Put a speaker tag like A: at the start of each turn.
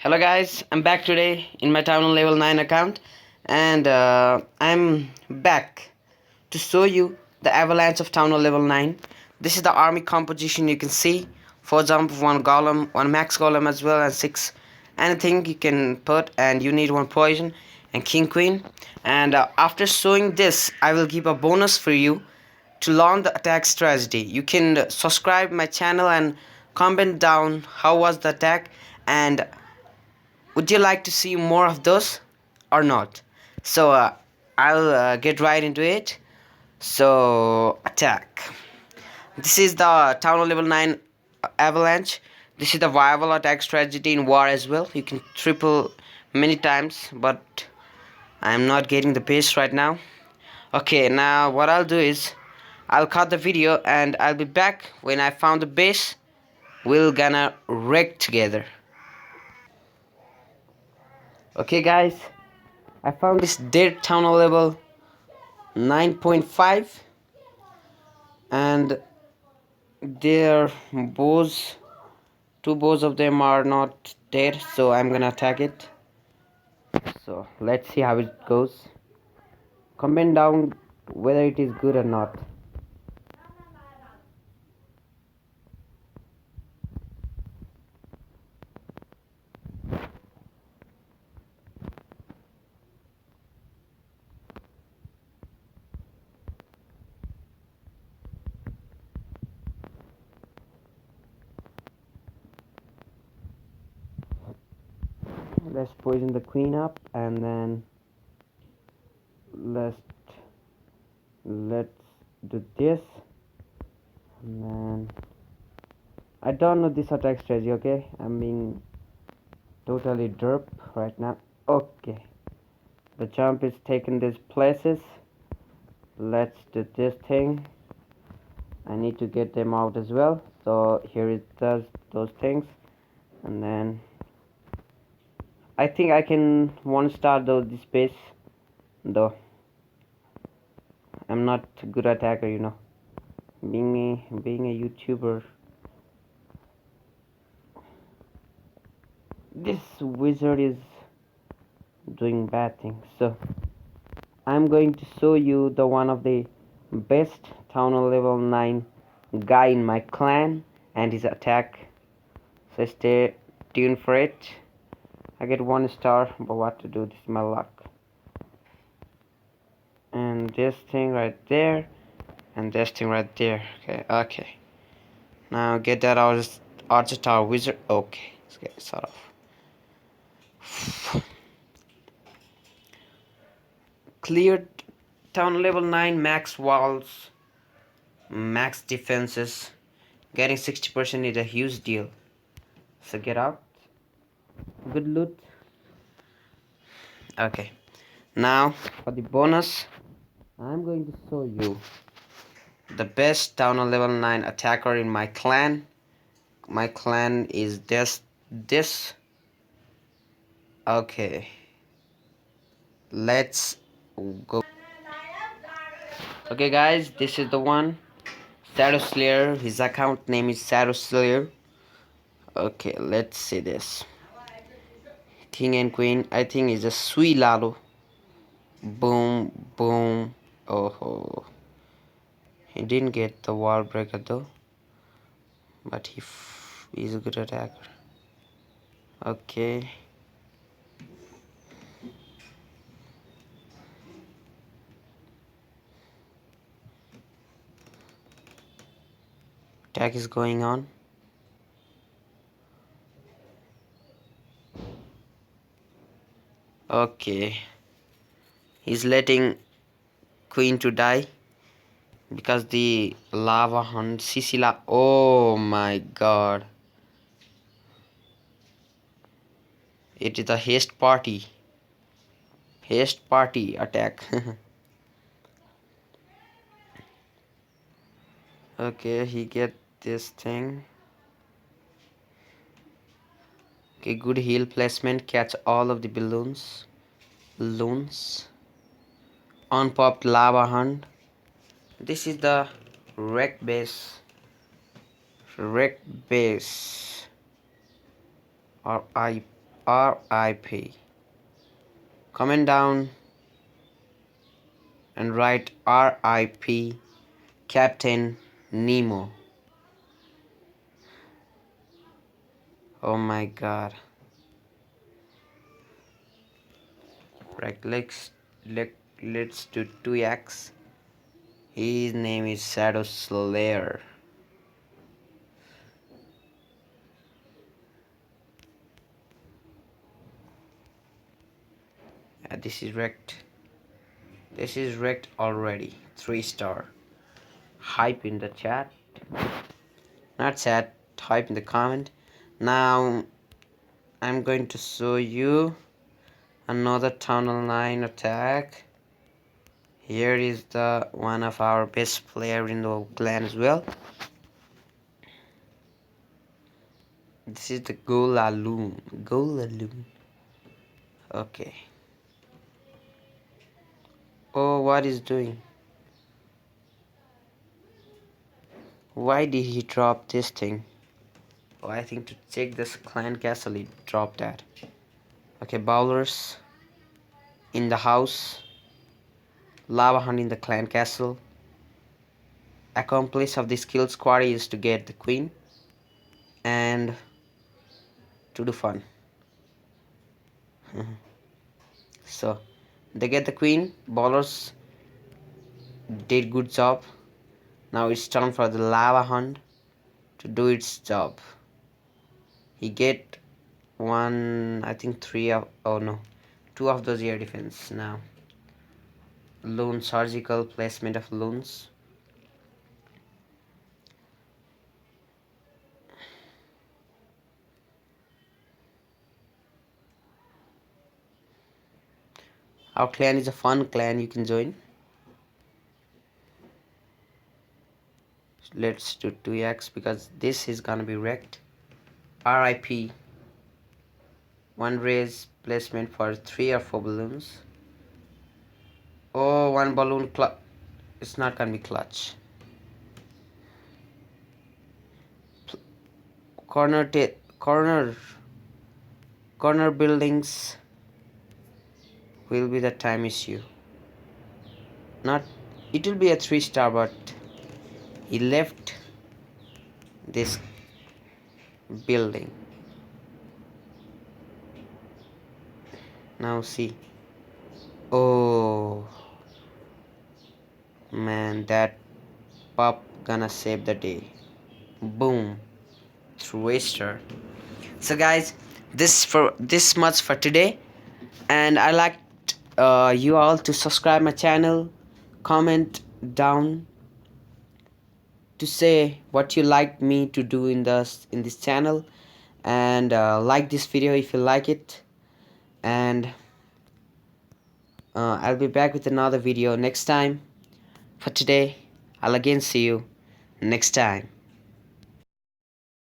A: Hello guys, I'm back today in my town on level 9 account, and I'm back to show you the avalanche of town on level 9. This is the army composition. You can see 4 jump, 1 golem, 1 max golem as well, and 6 anything you can put, and you need 1 poison and king queen. And after showing this, I will give a bonus for you to learn the attack strategy. You can subscribe my channel and comment down how was the attack, and would you like to see more of those or not? So I'll get right into it. So attack. This is the town level 9 avalanche. This is the viable attack strategy in war as well. You can triple many times, but I'm not getting the base right now. Okay, now what I'll do is I'll cut the video and I'll be back when I found the base. We'll gonna wreck together. Okay guys, I found this dead town level 9.5, and their bows, 2 bows of them are not dead, so I'm gonna attack it. So let's see how it goes. Comment down whether it is good or not. Let's poison the queen up, and then let's do this, and then I don't know this attack strategy. Okay, I'm being totally derp right now. Okay, the jump is taking these places. Let's do this thing. I need to get them out as well, so here it does those things, and then I think I can 1-star this base, though I'm not a good attacker, being a YouTuber. This wizard is doing bad things, so I'm going to show you the one of the best town level 9 guy in my clan and his attack, so stay tuned for it. I get 1-star, but what to do, this is my luck. And this thing right there, and this thing right there. Okay, now get that archer tower wizard. Okay, let's get this out of. Cleared town level 9, max walls, max defenses. Getting 60% is a huge deal, so get out. Good loot. Okay, now for the bonus, I'm going to show you the best town level 9 attacker in my clan. My clan is this. Okay, let's go. Okay guys, this is the one, Shadow Slayer. His account name is Shadow Slayer. Okay, let's see this. King and queen, I think is a sweet lalo. Boom, boom. Oh, he didn't get the wall breaker though, but he's a good attacker. Okay, attack is going on. Okay, he's letting queen to die because the lava hunt Sicila. Oh my god, it is a haste party attack. Okay, he get this thing. Okay, good heal placement, catch all of the balloons. Unpopped lava hunt. This is the wreck base. Or RIP. Comment down and write RIP Captain Nemo. Oh my god. Right, let's do 2x. His name is Shadow Slayer. This is wrecked. This is wrecked already. 3-star. Hype in the chat. Not chat. Hype in the comment. Now I'm going to show you another Tunnel 9 attack. Here is the one of our best player in the clan as well. This is the Golaloon. Okay. Oh, what is doing? Why did he drop this thing? Oh, I think to check this clan castle he dropped that. Okay, bowlers in the house. Lava hunt in the clan castle. Accomplice of this kill squad is to get the queen and to do fun. So they get the queen. Bowlers did good job. Now it's time for the lava hunt to do its job. He get one, I think 3 of, oh no, 2 of those air defense now. Loon, surgical placement of loons. Our clan is a fun clan, you can join. Let's do 2x because this is gonna be wrecked. RIP. 1 raise placement for 3 or 4 balloons. Oh, 1 balloon clutch. It's not gonna be clutch. Corner buildings will be the time issue. Not, it will be a 3-star, but he left this building. Now see. Oh man, that pup gonna save the day. Boom. Twister. So guys, this much for today, and I like you all to subscribe my channel, comment down to say what you like me to do in this channel, and like this video if you like it, and I'll be back with another video next time. For today, I'll again see you next time.